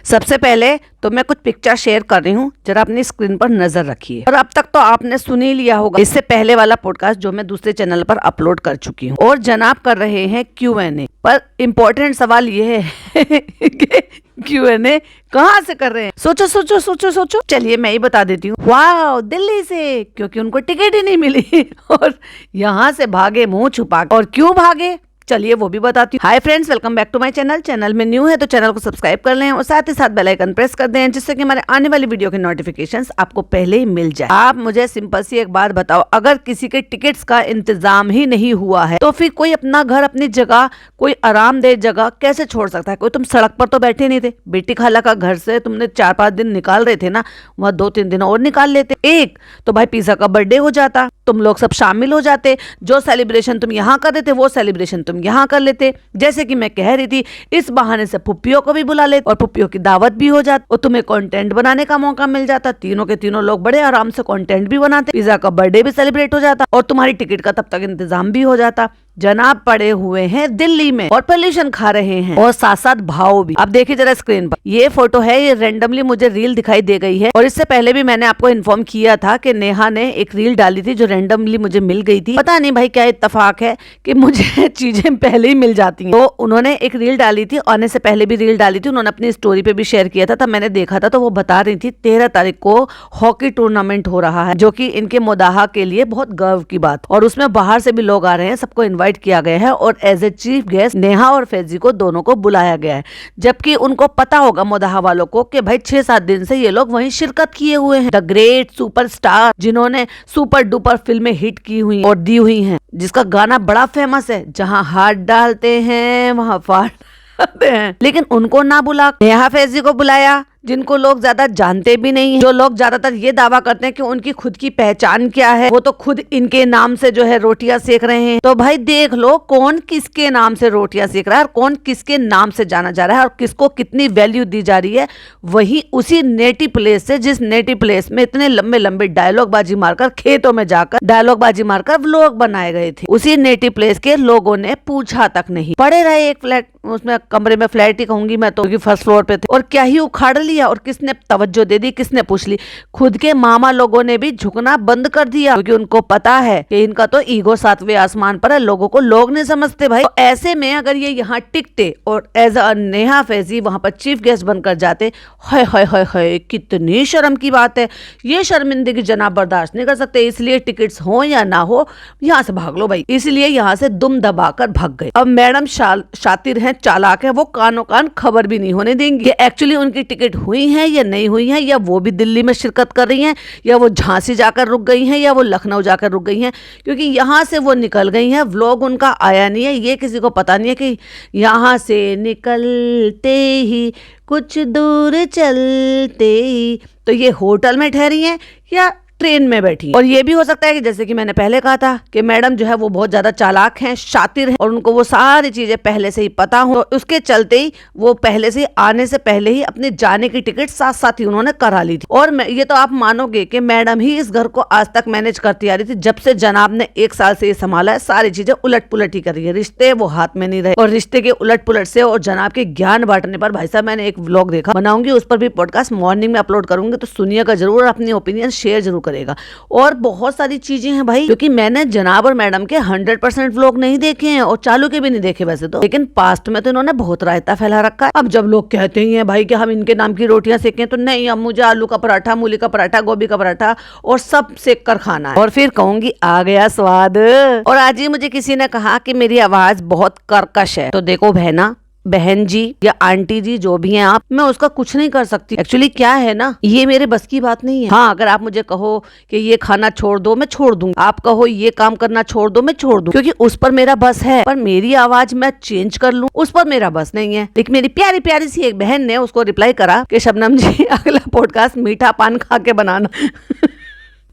सबसे पहले तो मैं कुछ पिक्चर शेयर कर रही हूँ, जरा अपनी स्क्रीन पर नजर रखिए। और अब तक तो आपने सुन ही लिया होगा इससे पहले वाला पॉडकास्ट जो मैं दूसरे चैनल पर अपलोड कर चुकी हूँ। और जनाब कर रहे हैं Q&A, पर इम्पोर्टेंट सवाल ये है कि Q&A कहाँ से कर रहे हैं? सोचो सोचो सोचो सोचो। चलिए मैं ही बता देती हूँ। वाह, दिल्ली से, क्योंकि उनको टिकट ही नहीं मिली और यहाँ से भागे मुंह छुपा। और क्यों भागे, चलिए वो भी बताती हूँ। Hi friends, welcome back to my channel. Channel में न्यू है तो चैनल को सब्सक्राइब कर लें और साथ ही साथ बेल आइकन प्रेस कर दें, जिससे कि हमारे आने वाली वीडियो के नोटिफिकेशंस आपको पहले ही मिल जाए। आप मुझे सिंपल सी एक बात बताओ, अगर किसी के टिकट्स का इंतजाम ही नहीं हुआ है तो फिर कोई अपना घर, अपनी जगह, कोई आरामदेह जगह कैसे छोड़ सकता है? कोई तुम सड़क पर तो बैठे नहीं थे। बेटी खाला का घर से तुमने 4-5 दिन निकाल रहे थे ना, वहाँ 2-3 दिन और निकाल लेते। एक तो भाई पिज़्ज़ा का बर्थडे हो जाता, तुम लोग सब शामिल हो जाते। जो सेलिब्रेशन तुम यहाँ कर रहे थे वो सेलिब्रेशन तुम यहाँ कर लेते। जैसे कि मैं कह रही थी, इस बहाने से पुप्पियों को भी बुला लेते और पुप्पियों की दावत भी हो जाती और तुम्हें कंटेंट बनाने का मौका मिल जाता। तीनों के तीनों लोग बड़े आराम से कंटेंट भी बनाते, पिज़्ज़ा का बर्थडे भी सेलिब्रेट हो जाता और तुम्हारी टिकट का तब तक इंतजाम भी हो जाता। जनाब पड़े हुए हैं दिल्ली में और पोल्यूशन खा रहे हैं और साथ साथ भाव भी। आप देखिए जरा स्क्रीन पर, ये फोटो है, ये रैंडमली मुझे रील दिखाई दे गई है। और इससे पहले भी मैंने आपको इन्फॉर्म किया था कि नेहा ने एक रील डाली थी जो रैंडमली मुझे मिल गई थी। पता नहीं भाई क्या इत्तेफाक है कि मुझे चीजें पहले ही मिल जाती हैं। तो उन्होंने एक रील डाली थी, आने से पहले भी रील डाली थी, उन्होंने अपनी स्टोरी पे भी शेयर किया था, तब मैंने देखा था। तो वो बता रही थी 13 तारीख को हॉकी टूर्नामेंट हो रहा है, जो कि इनके मुदाहा के लिए बहुत गर्व की बात। और उसमें बाहर से भी लोग आ रहे हैं, सबको इन्वाइट किया गया है और as a chief guest Neha और फैजी को दोनों को बुलाया गया है। जबकि उनको पता होगा मुदाहा वालों को कि भाई 6-7 दिन से ये लोग वहीं शिरकत किए हुए हैं। द ग्रेट सुपरस्टार, जिन्होंने सुपर डुपर फिल्में हिट की हुई और दी हुई हैं, जिसका गाना बड़ा फेमस है, जहां हाथ डालते हैं वहां फाड़ डालते हैं। लेकिन उनको ना बुला, नेहा फैजी को बुलाया, जिनको लोग ज्यादा जानते भी नहीं है। जो लोग ज्यादातर ये दावा करते हैं कि उनकी खुद की पहचान क्या है, वो तो खुद इनके नाम से जो है रोटियां सेक रहे हैं। तो भाई देख लो कौन किसके नाम से रोटियां सेक रहा है और कौन किसके नाम से जाना जा रहा है और किसको कितनी वैल्यू दी जा रही है। वही उसी नेटिव प्लेस से, जिस नेटिव प्लेस में इतने लंबे लंबे डायलॉग बाजी मारकर, खेतों में जाकर डायलॉग बाजी मारकर व्लॉग बनाए गए थे, उसी नेटिव प्लेस के लोगों ने पूछा तक नहीं। पड़े रहे एक फ्लैट, उसमें कमरे में, फ्लैट ही कहूंगी मैं तो, फर्स्ट फ्लोर पे थे, और क्या ही उखाड़ लिया। और किसने तवज्जो दे दी, किसने पूछ ली? खुद के मामा लोगों ने भी झुकना बंद कर दिया, क्योंकि उनको पता है कि इनका तो ईगो 7वें आसमान पर है, लोगों को लोग नहीं समझते भाई। तो ऐसे में अगर ये यहाँ टिकते और एज अ नेहा फैजी वहां पर चीफ गेस्ट बनकर जाते, हाय हाय हाय हाय, कितनी शर्म की बात है। ये शर्मिंदगी जनाब बर्दाश्त नहीं कर सकते, इसलिए टिकट्स हो या ना हो यहाँ से भाग लो भाई। इसलिए यहाँ से दुम दबाकर भाग गए। अब मैडम शातिर हैं, चालाक है, वो कानों कान खबर भी नहीं होने देंगी कि एक्चुअली उनकी टिकट हुई है या नहीं हुई है, या वो भी दिल्ली में शिरकत कर रही हैं, या वो झांसी जाकर रुक गई हैं, या वो लखनऊ जाकर रुक गई हैं। क्योंकि यहाँ से वो निकल गई हैं, व्लॉग उनका आया नहीं है। ये किसी को पता नहीं है कि यहाँ से निकलते ही कुछ दूर चलते ही तो ये होटल में ठहरी हैं या ट्रेन में बैठी। और ये भी हो सकता है कि जैसे कि मैंने पहले कहा था कि मैडम जो है वो बहुत ज्यादा चालाक हैं, शातिर हैं और उनको वो सारी चीजें पहले से ही पता हो, तो उसके चलते ही वो पहले से आने से पहले ही अपने जाने की टिकट साथ साथ ही उन्होंने करा ली थी। और ये तो आप मानोगे कि मैडम ही इस घर को आज तक मैनेज करती आ रही थी, जब से जनाब ने 1 साल से ये संभाला है। सारी चीजें उलट पुलट ही कर रही है, रिश्ते वो हाथ में नहीं रहे। और रिश्ते के उलट पुलट से और जनाब के ज्ञान बांटने पर भाई साहब मैंने एक व्लॉग देखा, बनाऊंगी उस पर भी पॉडकास्ट, मॉर्निंग में अपलोड करूंगी, तो सुनिएगा जरूर, अपनी ओपिनियन शेयर जरूर करेगा। और बहुत सारी चीजें हैं भाई, क्योंकि मैंने जनाब और मैडम के 100% व्लॉग नहीं देखे हैं और चालू के भी नहीं देखे वैसे तो, लेकिन पास्ट में तो इन्होंने बहुत रायता फैला रखा है। अब जब लोग कहते ही हैं भाई कि हम इनके नाम की रोटियां सेकें, तो नहीं, अब मुझे आलू का पराठा, मूली का पराठा, गोभी का पराठा और सब सेक कर खाना है। और फिर कहूंगी आ गया स्वाद। और आज ही मुझे किसी ने कहा कि मेरी आवाज बहुत कर्कश है, तो देखो बहना, बहन जी या आंटी जी जो भी हैं आप, मैं उसका कुछ नहीं कर सकती। एक्चुअली क्या है ना, ये मेरे बस की बात नहीं है। हाँ, अगर आप मुझे कहो कि ये खाना छोड़ दो, मैं छोड़ दूंगी। आप कहो ये काम करना छोड़ दो, मैं छोड़ दूं, क्योंकि उस पर मेरा बस है। पर मेरी आवाज मैं चेंज कर लूं, उस पर मेरा बस नहीं है। लेकिन मेरी प्यारी प्यारी सी एक बहन ने उसको रिप्लाई करा कि शबनम जी अगला पॉडकास्ट मीठा पान खा के बनाना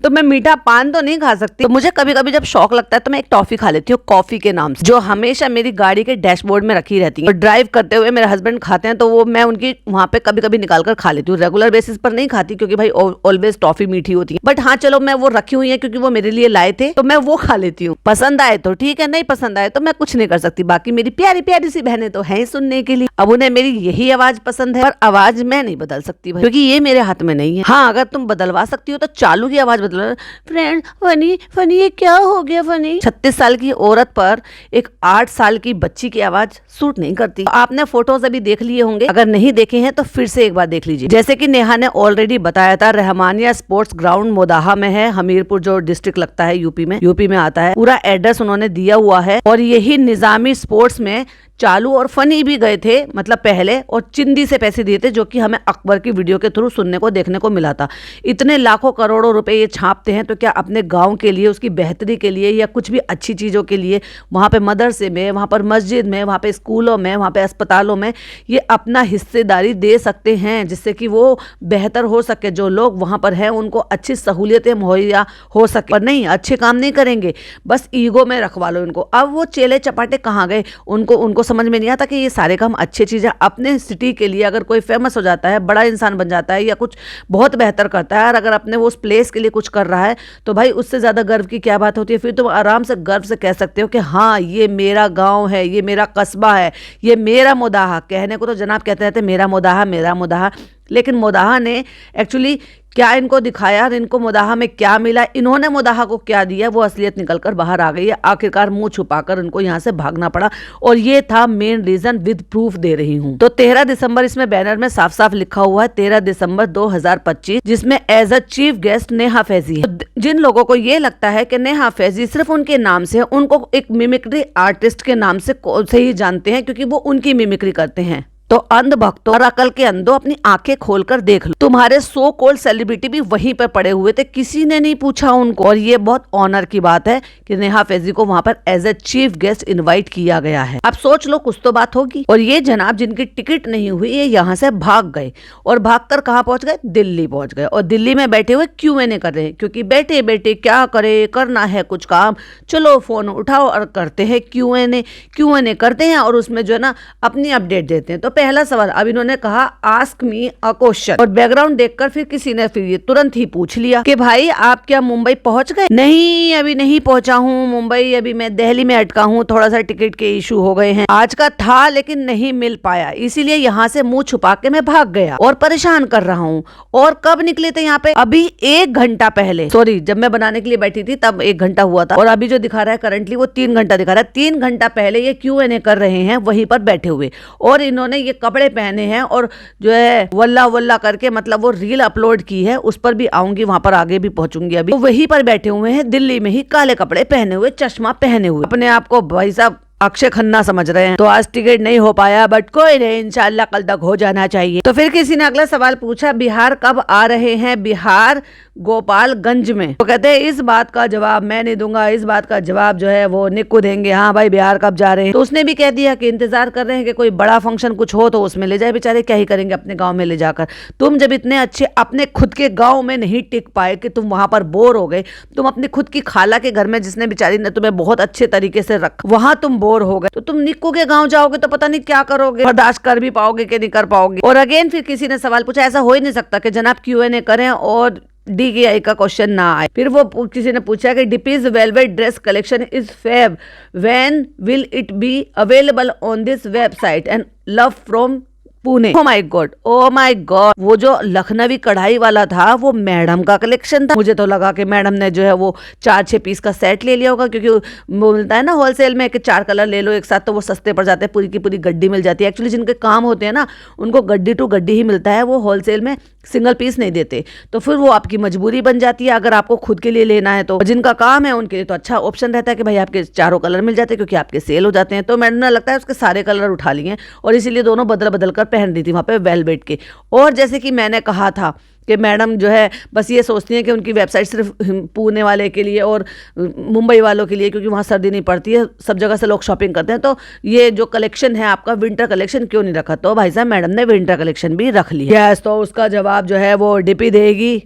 तो मैं मीठा पान तो नहीं खा सकती, तो मुझे कभी कभी जब शौक लगता है तो मैं एक टॉफी खा लेती हूँ कॉफी के नाम से, जो हमेशा मेरी गाड़ी के डैशबोर्ड में रखी रहती है। और ड्राइव करते हुए मेरे हस्बैंड खाते हैं तो वो मैं उनकी वहां पे कभी कभी निकाल कर खा लेती हूँ। रेगुलर बेसिस पर नहीं खाती क्योंकि भाई ऑलवेज टॉफी मीठी होती है, बट हाँ चलो मैं वो रखी हुई है क्योंकि वो मेरे लिए लाए थे तो मैं वो खा लेती हूँ। पसंद आए तो ठीक है, नहीं पसंद आए तो मैं कुछ नहीं कर सकती। बाकी मेरी प्यारी प्यारी सी बहनें तो है सुनने के लिए, अब उन्हें मेरी यही आवाज पसंद है, पर आवाज मैं नहीं बदल सकती भाई, क्योंकि ये मेरे हाथ में नहीं है। हाँ अगर तुम बदलवा सकती हो तो चालू की आवाज बदल। फ्रेंड फनी फनी ये क्या हो गया फनी। 36 साल की औरत पर एक 8 साल की बच्ची की आवाज सूट नहीं करती। आपने फोटोज अभी देख लिए होंगे, अगर नहीं देखे हैं तो फिर से एक बार देख लीजिए। जैसे कि नेहा ने ऑलरेडी बताया था, रहमानिया स्पोर्ट्स ग्राउंड मोदाहा में है, हमीरपुर जो डिस्ट्रिक्ट लगता है यूपी में आता है। पूरा एड्रेस उन्होंने दिया हुआ है। और यही निजामी स्पोर्ट्स में चालू और फनी भी गए थे, मतलब पहले, और चिंदी से पैसे दिए थे, जो कि हमें अकबर की वीडियो के थ्रू सुनने को देखने को मिला था। इतने लाखों करोड़ों रुपए ये छापते हैं तो क्या अपने गांव के लिए, उसकी बेहतरी के लिए या कुछ भी अच्छी चीज़ों के लिए, वहाँ पे मदरसे में, वहाँ पर मस्जिद में, वहाँ पे स्कूलों में, वहाँ पे अस्पतालों में ये अपना हिस्सेदारी दे सकते हैं, जिससे कि वो बेहतर हो सके। जो लोग वहाँ पर हैं उनको अच्छी सहूलियतें मुहैया हो सके। पर नहीं, अच्छे काम नहीं करेंगे, बस ईगो में रखवा लो इनको। अब वो चेले चपाटे कहाँ गए, उनको समझ में नहीं आता कि ये सारे काम अच्छी चीजें अपने सिटी के लिए, अगर कोई फेमस हो जाता है, बड़ा इंसान बन जाता है या कुछ बहुत बेहतर करता है, और अगर अपने वो उस प्लेस के लिए कुछ कर रहा है तो भाई उससे ज्यादा गर्व की क्या बात होती है। फिर तुम आराम से गर्व से कह सकते हो कि हाँ ये मेरा गांव है, ये मेरा कस्बा है, ये मेरा मोदाहा। कहने को तो जनाब कहते रहते मेरा मोदाहा मेरा मोदाहा, लेकिन मोदाहा ने एक्चुअली क्या इनको दिखाया और इनको मोदाहा में क्या मिला, इन्होंने मोदाहा को क्या दिया, वो असलियत निकल कर बाहर आ गई है। आखिरकार मुंह छुपाकर इनको यहाँ से भागना पड़ा, और ये था मेन रीजन, विद प्रूफ दे रही हूँ। तो 13 दिसंबर इसमें बैनर में साफ साफ लिखा हुआ है, 13 दिसंबर 2025, जिसमें as a chief guest Neha Faizi है। जिन लोगों को ये लगता है कि नेहा फैजी सिर्फ उनके नाम से है, उनको एक मिमिक्री आर्टिस्ट के नाम से ही जानते हैं, क्योंकि वो उनकी मिमिक्री करते हैं। तो अंध भक्तों और अकल के अंधों, अपनी आंखें खोलकर देख लो, तुम्हारे सो कॉल्ड सेलिब्रिटी भी वहीं पर पड़े हुए थे, किसी ने नहीं पूछा उनको। और ये बहुत ऑनर की बात है कि नेहा फैजी को वहां पर as a chief guest invite किया गया है। अब सोच लो, कुछ तो बात होगी। और ये जनाब जिनकी टिकट नहीं हुई, ये यहाँ से भाग गए, और भागकर कहाँ पहुंच गए, दिल्ली पहुंच गए। और दिल्ली में बैठे हुए Q&A कर रहे हैं, क्योंकि बैठे बैठे क्या करे, करना है कुछ काम, चलो फोन उठाओ और करते हैं Q&A करते हैं, और उसमें जो है ना अपनी अपडेट देते हैं। तो पहला सवाल, अब इन्होंने कहा आस्क मी अ क्वेश्चन, और बैकग्राउंड देखकर फिर किसी ने फिर ये तुरंत ही पूछ लिया कि भाई आप क्या मुंबई पहुंच गए। नहीं, अभी नहीं पहुंचा हूं मुंबई, अभी मैं दिल्ली में अटका हूं, थोड़ा सा टिकट के इशू हो गए हैं, आज का था लेकिन नहीं मिल पाया, इसीलिए यहाँ से मुंह छुपा के मैं भाग गया और परेशान कर रहा हूँ। और कब निकले थे यहाँ पे, अभी 1 घंटा पहले, सॉरी जब मैं बनाने के लिए बैठी थी तब 1 घंटा हुआ था, और अभी जो दिखा रहा है करंटली वो 3 घंटा दिखा रहा है। 3 घंटा पहले ये Q&A कर रहे हैं वहीं पर बैठे हुए, और इन्होंने ये कपड़े पहने हैं, और जो है वल्ला वल्ला करके, मतलब वो रील अपलोड की है, उस पर भी आऊंगी, वहां पर आगे भी पहुंचूंगी। अभी तो वहीं पर बैठे हुए हैं दिल्ली में ही, काले कपड़े पहने हुए, चश्मा पहने हुए, अपने आप को भाई साहब अक्षय खन्ना समझ रहे हैं। तो आज टिकट नहीं हो पाया, बट कोई नहीं, इंशाल्लाह कल तक हो जाना चाहिए। तो फिर किसी ने अगला सवाल पूछा, बिहार कब आ रहे हैं, बिहार गोपालगंज में। तो कहते हैं इस बात का जवाब मैं नहीं दूंगा, इस बात का जवाब जो है वो निक्कू देंगे। हाँ भाई बिहार कब जा रहे हैं। तो उसने भी कह दिया कि इंतजार कर रहे हैं कि कोई बड़ा फंक्शन कुछ हो तो उसमें ले जाए, बेचारे क्या ही करेंगे अपने गाँव में ले जाकर। तुम जब इतने अच्छे अपने खुद के गाँव में नहीं टिक पाए कि तुम वहां पर बोर हो गए, तुम अपनी खुद की खाला के घर में, जिसने बेचारी ने तुम्हें बहुत अच्छे तरीके से रखा, वहां तुम बोर हो गए, तो तुम निक्कू के गांव जाओगे तो पता नहीं क्या करोगे, बर्दाश्त कर भी पाओगे कि नहीं कर पाओगे। और अगेन फिर किसी ने सवाल पूछा, ऐसा हो ही नहीं सकता कि जनाब Q&A करें और DKI का क्वेश्चन ना आए। फिर वो किसी ने पूछा कि डिपीज velvet dress collection is fab, when will it be available on this website, and love from Pune. Oh my god, oh my god, वो जो लखनवी कढ़ाई वाला था वो मैडम का कलेक्शन था। मुझे तो लगा कि मैडम ने जो है वो 4-6 पीस का सेट ले लिया होगा, क्योंकि वो मिलता है ना होलसेल में कि 4 कलर ले लो एक साथ, तो वो सस्ते पड़ जाते हैं, पूरी की पूरी गड्डी मिल जाती है। एक्चुअली जिनके काम होते हैं ना उनको गड्डी टू गड्डी ही मिलता है, वो होलसेल में सिंगल पीस नहीं देते। तो फिर वो आपकी मजबूरी बन जाती है अगर आपको खुद के लिए लेना है। तो जिनका काम है उनके लिए तो अच्छा ऑप्शन रहता है कि भाई आपके 4 कलर मिल जाते हैं, क्योंकि आपके सेल हो जाते हैं। तो मैडम ने लगता है उसके सारे कलर उठा लिए और इसीलिए दोनों बदल बदल कर पहन रही थी वहाँ पे वेलवेट के। और जैसे कि मैंने कहा था कि मैडम जो है बस ये सोचती हैं कि उनकी वेबसाइट सिर्फ पुणे वाले के लिए और मुंबई वालों के लिए, क्योंकि वहाँ सर्दी नहीं पड़ती है, सब जगह से लोग शॉपिंग करते हैं। तो ये जो कलेक्शन है आपका विंटर कलेक्शन क्यों नहीं रखा। तो भाई साहब मैडम ने विंटर कलेक्शन भी रख लिया। यस, तो उसका जवाब जो है वो डीपी देगी।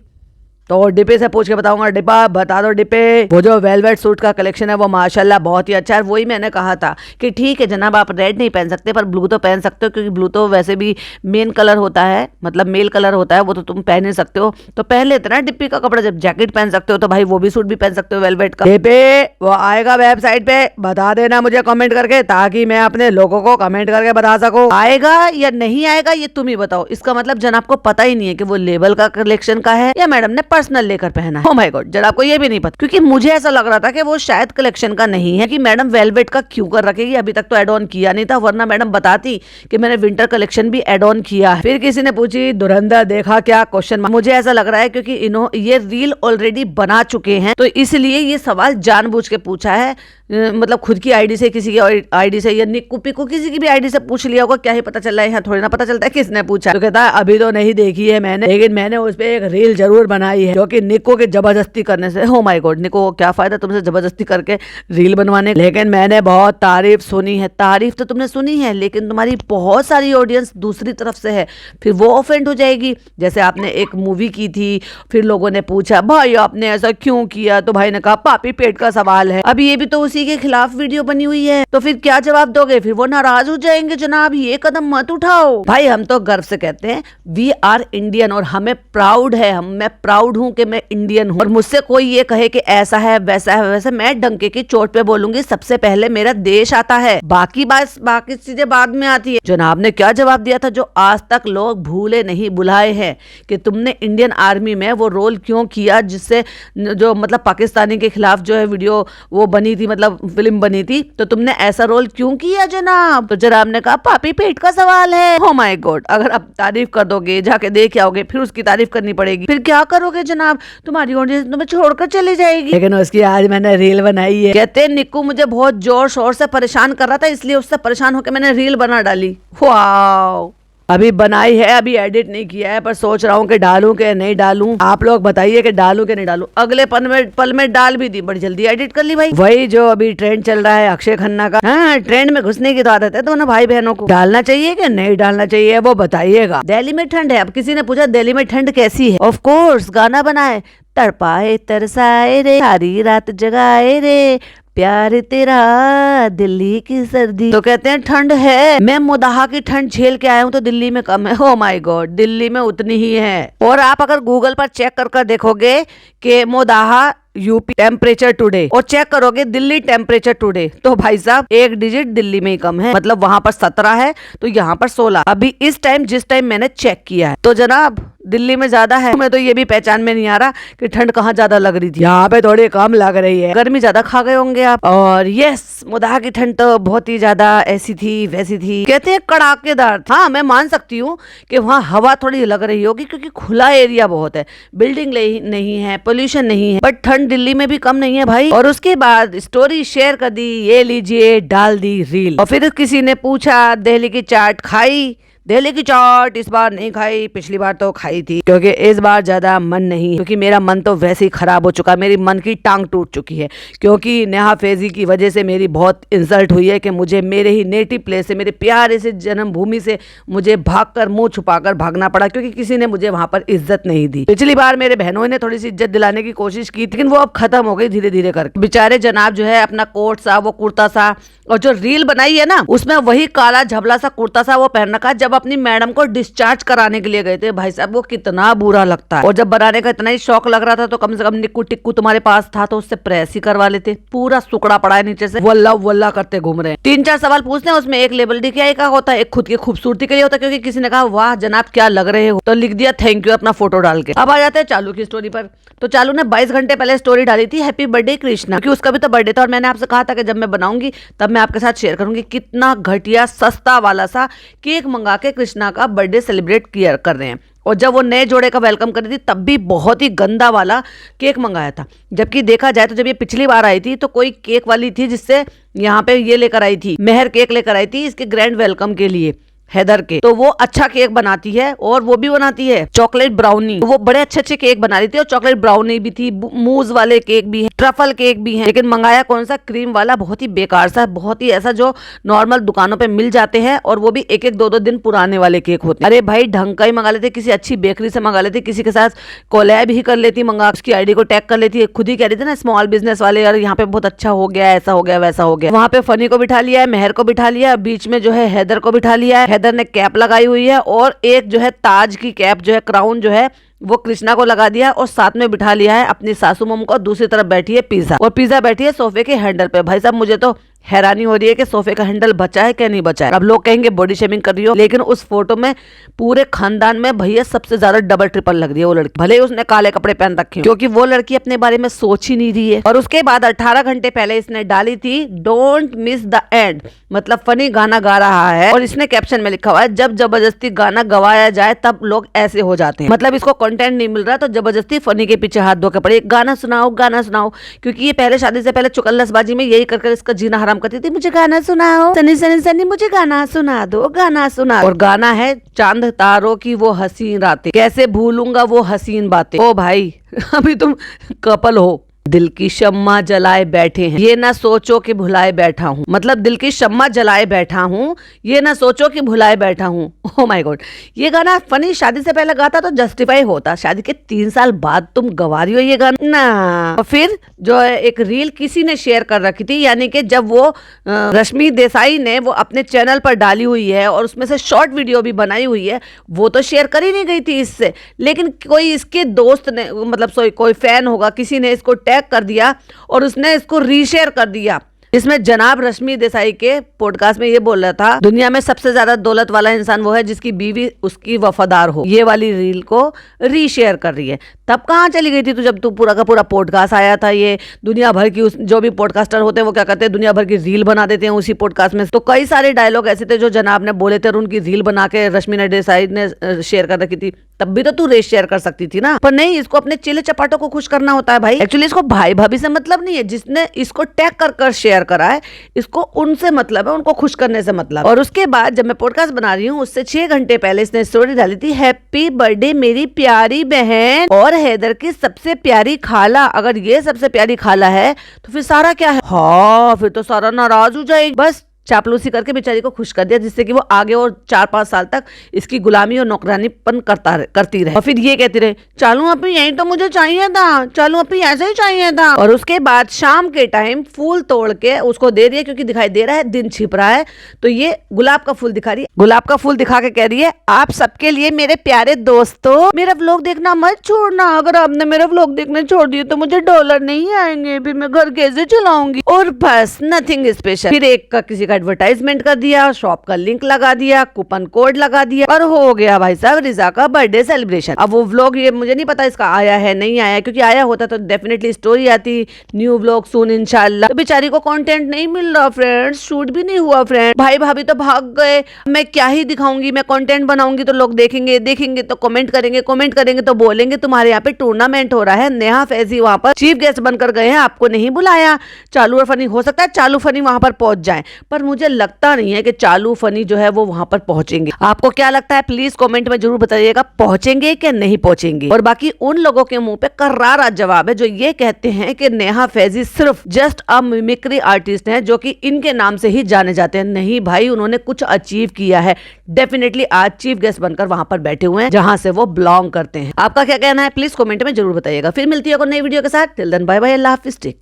तो डिपे से पूछ के बताऊंगा। डिपा बता दो डिपे, वो जो वेलवेट सूट का कलेक्शन है वो माशाल्लाह बहुत ही अच्छा है। वही मैंने कहा था कि ठीक है जनाब आप रेड नहीं पहन सकते पर ब्लू तो पहन सकते हो, क्योंकि ब्लू तो वैसे भी मेन कलर होता है, मतलब मेल कलर होता है, वो तो तुम पहन ही सकते हो। तो पहन लेते ना डिप्पी का कपड़ा, जब जैकेट पहन सकते हो तो भाई वो भी सूट भी पहन सकते हो वेलवेट का। डिपे वो आएगा वेबसाइट पे, बता देना मुझे कमेंट करके, ताकि मैं अपने लोगों को कमेंट करके बता सकूं आएगा या नहीं आएगा, ये तुम ही बताओ। इसका मतलब जनाब को पता ही नहीं है कि वो लेबल का कलेक्शन का है या मैडम ने पर्सनल लेकर पहना है। ओह माय गॉड, जनाब को ये भी नहीं पता, क्योंकि मुझे ऐसा लग रहा था कि वो शायद कलेक्शन का नहीं है, कि मैडम वेलवेट का क्यों कर रखेगी, अभी तक तो एड ऑन किया नहीं था, वरना मैडम बताती कि मैंने विंटर कलेक्शन भी एड ऑन किया है। फिर किसी ने पूछी धुरंधर देखा क्या, क्वेश्चन। मुझे ऐसा लग रहा है क्योंकि ये रील ऑलरेडी बना चुके हैं, तो इसलिए ये सवाल जानबूझ के पूछा है, मतलब खुद की आईडी से, किसी की आईडी से या निक्कू पिक्कू किसी की भी आईडी से पूछ लिया होगा, क्या ही पता चल रहा है, यहाँ थोड़ी ना पता चलता है किसने पूछा। तो कहता है अभी तो नहीं देखी है मैंने, लेकिन मैंने उस पर एक रील जरूर बनाई है, जो कि निक्कू के जबरदस्ती करने से। हो माय गॉड, निक्कू को क्या फायदा तुमसे जबरदस्ती करके रील बनवाने, लेकिन मैंने बहुत तारीफ सुनी है। तारीफ तो तुमने सुनी है, लेकिन तुम्हारी बहुत सारी ऑडियंस दूसरी तरफ से है, फिर वो ऑफेंड हो जाएगी। जैसे आपने एक मूवी की थी, फिर लोगों ने पूछा भाई आपने ऐसा क्यों किया, तो भाई ने कहा पापी पेट का सवाल है। अभी ये भी तो उसी के खिलाफ वीडियो बनी हुई है, तो फिर क्या जवाब दोगे? फिर वो नाराज हो जाएंगे, जनाब ये कदम मत उठाओ। भाई हम तो गर्व से कहते हैं वी आर इंडियन, और हमें प्राउड है, मैं प्राउड हूँ कि मैं इंडियन हूँ। और मुझसे कोई ये कहे कि ऐसा है वैसा है, वैसे मैं डंके की चोट पे बोलूंगी सबसे पहले मेरा देश आता है, बाकी चीजें बाद में आती है। जनाब ने क्या जवाब दिया था जो आज तक लोग भूले नहीं भुलाए हैं, कि तुमने इंडियन आर्मी में वो रोल क्यों किया, जिससे जो मतलब पाकिस्तानी के खिलाफ जो है वीडियो वो बनी थी, मतलब फिल्म बनी थी, तो तुमने ऐसा रोल क्यों किया जनाब? तो जनाब ने कहा पापी पेट का सवाल है। हो माय गॉड, अगर आप तारीफ कर दोगे, जाके देख आओगे, फिर उसकी तारीफ करनी पड़ेगी, फिर क्या करोगे जनाब? तुम्हारी ऑडियंस तुम्हें छोड़कर चली जाएगी। लेकिन उसकी आज मैंने रील बनाई है। कहते निक्कू मुझे बहुत जोर शोर से परेशान कर रहा था, इसलिए उससे परेशान होकर मैंने रील बना डाली। वाह, अभी बनाई है, अभी एडिट नहीं किया है, पर सोच रहा हूँ कि डालूं कि नहीं डालूं। आप लोग बताइए कि डालूं कि नहीं डालूं। अगले पल में डाल भी दी, बड़ी जल्दी एडिट कर ली भाई। वही जो अभी ट्रेंड चल रहा है अक्षय खन्ना का, हाँ ट्रेंड में घुसने की तो आदत है दोनों भाई बहनों को। डालना चाहिए कि नहीं डालना चाहिए वो बताइएगा। दिल्ली में ठंड है, अब किसी ने पूछा दिल्ली में ठंड कैसी है। ऑफ कोर्स गाना बना है, तड़पाए तरसाए रे, सारी रात जगाए रे, प्यार तेरा दिल्ली की सर्दी। तो कहते हैं ठंड है, मैं मोदाहा की ठंड झेल के आया हूँ, तो दिल्ली में कम है। ओ माय गॉड, दिल्ली में उतनी ही है। और आप अगर गूगल पर चेक कर देखोगे कि मोदाहा यूपी टेम्परेचर टुडे, और चेक करोगे दिल्ली टेम्परेचर टुडे, तो भाई साहब एक डिजिट दिल्ली में ही कम है, मतलब वहां पर 17 है तो यहाँ पर 16 अभी इस टाइम, जिस टाइम मैंने चेक किया है। तो जनाब दिल्ली में ज्यादा है। मैं तो ये भी पहचान में नहीं आ रहा कि ठंड कहाँ ज्यादा लग रही थी, यहाँ पे थोड़ी कम लग रही है। गर्मी ज्यादा खा गए होंगे आप। और यस, मोदाहा की ठंड तो बहुत ही ज्यादा ऐसी थी वैसी थी, कहते हैं कड़ाकेदार। हाँ मैं मान सकती हूँ कि वहाँ हवा थोड़ी लग रही होगी, क्योंकि खुला एरिया बहुत है, बिल्डिंग नहीं है, पोल्यूशन नहीं है, बट ठंड दिल्ली में भी कम नहीं है भाई। और उसके बाद स्टोरी शेयर कर दी, ये लीजिए डाल दी रील। और फिर किसी ने पूछा दिल्ली की चाट खाई। दिल्ली की चाट इस बार नहीं खाई, पिछली बार तो खाई थी, क्योंकि इस बार ज्यादा मन नहीं, क्योंकि मेरा मन तो वैसे ही खराब हो चुका, मेरी मन की टांग टूट चुकी है, क्योंकि नेहा फैजी की वजह से मेरी बहुत इंसल्ट हुई है, कि मुझे मेरे ही नेटिव प्लेस से, मेरे प्यारे से जन्मभूमि से मुझे भागकर मुंह छुपाकर भागना पड़ा, क्योंकि किसी ने मुझे वहां पर इज्जत नहीं दी। पिछली बार मेरे बहनों ने थोड़ी सी इज्जत दिलाने की कोशिश की, लेकिन वो अब खत्म हो गई धीरे धीरे करके। बेचारे जनाब जो है अपना कोट सा, वो कुर्ता सा, और जो रील बनाई है ना उसमें वही काला झबला सा कुर्ता सा वो पहन रखा, जब अपनी मैडम को डिस्चार्ज कराने के लिए गए थे। भाई साहब वो कितना बुरा लगता है। और जब बनाने का इतना ही शौक लग रहा था, तो कम से कम निक्कू टिक्कू तुम्हारे पास था तो उससे प्रेस ही करवा लेते। पूरा सुकड़ा पड़ा है नीचे से, वल्ला वल्ला करते घूम रहे हैं। 3-4 सवाल पूछते हैं, उसमें एक लेबल दिखाई का होता है, एक खुद की खूबसूरती के लिए होता है, क्योंकि किसी ने कहा वाह जनाब क्या लग रहे हो, तो लिख दिया थैंक यू अपना फोटो डाल के। अब आ जाते हैं चालू की स्टोरी पर। तो चालू ने 22 घंटे पहले स्टोरी डाली थी, हैप्पी बर्थडे कृष्णा, क्योंकि उसका भी तो बर्थडे था, और मैंने आपसे कहा था कि जब मैं बनाऊंगी तब मैं आपके साथ शेयर करूंगी। कितना घटिया सस्ता वाला सा केक मंगा के कृष्णा का बर्थडे सेलिब्रेट कर रहे हैं। और जब वो नए जोड़े का वेलकम कर रही थी तब भी बहुत ही गंदा वाला केक मंगाया था। जबकि देखा जाए तो जब ये पिछली बार आई थी तो कोई केक वाली थी जिससे यहाँ पे ये लेकर आई थी, मेहर केक लेकर आई थी इसके ग्रैंड वेलकम के लिए, हैदर के, तो वो अच्छा केक बनाती है और वो भी बनाती है चॉकलेट ब्राउनी। वो बड़े अच्छे अच्छे केक बना रही थी और चॉकलेट ब्राउनी भी थी, मूज वाले केक भी है, ट्रफल केक भी है, लेकिन मंगाया कौन सा, क्रीम वाला, बहुत ही बेकार सा, बहुत ही ऐसा जो नॉर्मल दुकानों पे मिल जाते हैं और वो भी एक एक दो दो दिन पुराने वाले केक होते हैं। अरे भाई ढंग का ही मंगा लेते, किसी अच्छी बेकरी से मंगा लेते, किसी के साथ कोलैब ही कर लेती, मंगा उसकी आईडी को टैग कर लेती। खुद ही कह रही थी ना स्मॉल बिजनेस वाले, यार यहाँ पे बहुत अच्छा हो गया, ऐसा हो गया वैसा हो गया। वहाँ पे फनी को बिठा लिया है, मेहर को बिठा लिया, बीच में जो है हैदर को बिठा लिया है। हैदर ने कैप लगाई हुई है और एक जो है ताज की कैप जो है, क्राउन जो है वो कृष्णा को लगा दिया और साथ में बिठा लिया है अपनी सासू मम को। दूसरी तरफ बैठी है पिज़्ज़ा और पिज़्ज़ा बैठी है सोफे के हैंडल पे। भाई साहब मुझे तो हैरानी हो रही है कि सोफे का हैंडल बचा है क्या नहीं बचा है। अब लोग कहेंगे बॉडी शेमिंग कर रही हो, लेकिन उस फोटो में पूरे खानदान में भैया सबसे ज्यादा डबल ट्रिपल लग रही है वो लड़की। भले ही उसने काले कपड़े पहन रखे हैं, क्योंकि वो लड़की अपने बारे में सोच ही नहीं रही है। और उसके बाद 18 घंटे पहले इसने डाली थी डोंट मिस द एंड, मतलब फनी गाना गा रहा है और इसने कैप्शन में लिखा हुआ है जब जबरदस्ती गाना गवाया जाए तब लोग ऐसे हो जाते हैं। मतलब इसको कंटेंट नहीं मिल रहा तो जबरदस्ती फनी के पीछे हाथ धो के पड़े, गाना सुनाओ गाना सुनाओ, क्योंकि ये पहले शादी से पहले चुकल्लसबाजी में यही कर इसका जीना हराम करती थी, मुझे गाना सुनाओ सनी सनी सनी, मुझे गाना सुना दो, गाना सुना। और गाना है चांद तारों की वो हसीन रातें, कैसे भूलूंगा वो हसीन बातें। ओ भाई अभी तुम कपल हो, दिल की शम्मा जलाए बैठे हैं, ये ना सोचो कि भुलाए बैठा हूँ। मतलब दिल की शम्मा जलाए बैठा हूँ, ये ना सोचो कि भुलाए बैठा हूँ। ओह माय गॉड, ये गाना फनी शादी से पहले गाता तो जस्टिफाई होता, शादी के 3 साल बाद तुम गवा रही हो ये गाना ना। और फिर जो है एक रील किसी ने शेयर कर रखी थी, यानी कि जब वो रश्मि देसाई ने वो अपने चैनल पर डाली हुई है और उसमें से शॉर्ट वीडियो भी बनाई हुई है, वो तो शेयर कर ही नहीं गई थी इससे, लेकिन कोई इसके दोस्त ने, मतलब कोई फैन होगा, किसी ने इसको टैग कर दिया और उसने इसको रीशेयर कर दिया। इसमें जनाब रश्मि देसाई के पॉडकास्ट में ये बोल रहा था दुनिया में सबसे ज्यादा दौलत वाला इंसान वो है जिसकी बीवी उसकी वफादार हो। ये वाली रील को रीशेयर कर रही है। तब कहाँ चली गई थी तू, जब तू पूरा का पूरा पॉडकास्ट आया था। ये दुनिया भर की जो भी पॉडकास्टर होते हैं वो क्या करते हैं, दुनिया भर की रील बना देते हैं उसी पॉडकास्ट में। तो कई सारे डायलॉग ऐसे थे जो जनाब ने बोले थे और उनकी रील बना के रश्मि देसाई ने शेयर कर रखी थी। तब भी तो तू रील शेयर कर सकती थी ना, पर नहीं, इसको अपने चिल्ले चपाटों को खुश करना होता है भाई। एक्चुअली इसको भाई भाभी से मतलब नहीं है, जिसने इसको टैग कर शेयर करा है इसको उनसे मतलब है, उनको खुश करने से मतलब। और उसके बाद जब मैं पॉडकास्ट बना रही हूँ उससे 6 घंटे पहले इसने स्टोरी डाली थी, हैप्पी बर्थडे मेरी प्यारी बहन और हैदर की सबसे प्यारी खाला। अगर ये सबसे प्यारी खाला है तो फिर सारा क्या है? हाँ, फिर तो सारा नाराज हो जाएगी। बस चापलूसी करके बेचारी को खुश कर दिया, जिससे कि वो आगे और 4-5 साल तक इसकी गुलामी और नौकरानीपन करती रहे। और फिर ये कहती रहे चालू अपनी यही तो मुझे चाहिए था, चालू अपनी ऐसे ही चाहिए था। और उसके बाद शाम के टाइम फूल तोड़ के उसको दे दिया, क्योंकि दिखाई दे रहा है दिन छिप रहा है, तो ये गुलाब का फूल दिखा रही है। गुलाब का फूल दिखा के कह रही है आप सबके लिए मेरे प्यारे दोस्तों, मेरा व्लॉग देखना मत छोड़ना। अगर आपने मेरा व्लॉग देखना छोड़ दिया तो मुझे डॉलर नहीं आएंगे, फिर मैं घर कैसे चलाऊंगी। और बस नथिंग स्पेशल। फिर एक का किसी एडवर्टाइजमेंट कर दिया, शॉप का लिंक लगा दिया, कूपन कोड लगा दिया और हो गया भाई साहब रिजा का बर्थडे सेलिब्रेशन। अब वो व्लॉग ये मुझे नहीं पता इसका आया है नहीं आया, क्योंकि आया होता तो डेफिनेटली स्टोरी आती, न्यू व्लॉग सून इंशाल्लाह। तो बेचारी को कंटेंट नहीं मिल रहा फ्रेंड्स, शूट भी नहीं हुआ फ्रेंड। भाई भाभी तो भाग गए, मैं क्या ही दिखाऊंगी, मैं कंटेंट बनाऊंगी तो लोग देखेंगे तो कमेंट करेंगे तो बोलेंगे तुम्हारे यहाँ पे टूर्नामेंट हो रहा है, नेहा फैजी वहां पर चीफ गेस्ट बनकर गए हैं, आपको नहीं बुलाया। चालू और फनी हो सकता है चालू फनी वहां पर पहुंच जाए, पर मुझे लगता नहीं है कि चालू फनी जो है वो वहां पर पहुंचेंगे। आपको क्या लगता है प्लीज कमेंट में जरूर बताइएगा, पहुंचेंगे कि नहीं पहुंचेंगे। और बाकी उन लोगों के मुंह पे करारा जवाब है जो ये कहते हैं कि नेहा फैजी सिर्फ जस्ट अ मिमिक्री आर्टिस्ट हैं जो कि इनके नाम से ही जाने जाते हैं। नहीं भाई, उन्होंने कुछ अचीव किया है, डेफिनेटली आज चीफ गेस्ट बनकर वहां पर बैठे हुए हैं जहां से वो बिलोंग करते हैं। आपका क्या कहना है प्लीज कमेंट में जरूर बताइएगा। फिर मिलती है नई वीडियो के साथ, टिल देन बाय बाय, अल्लाह हाफिज।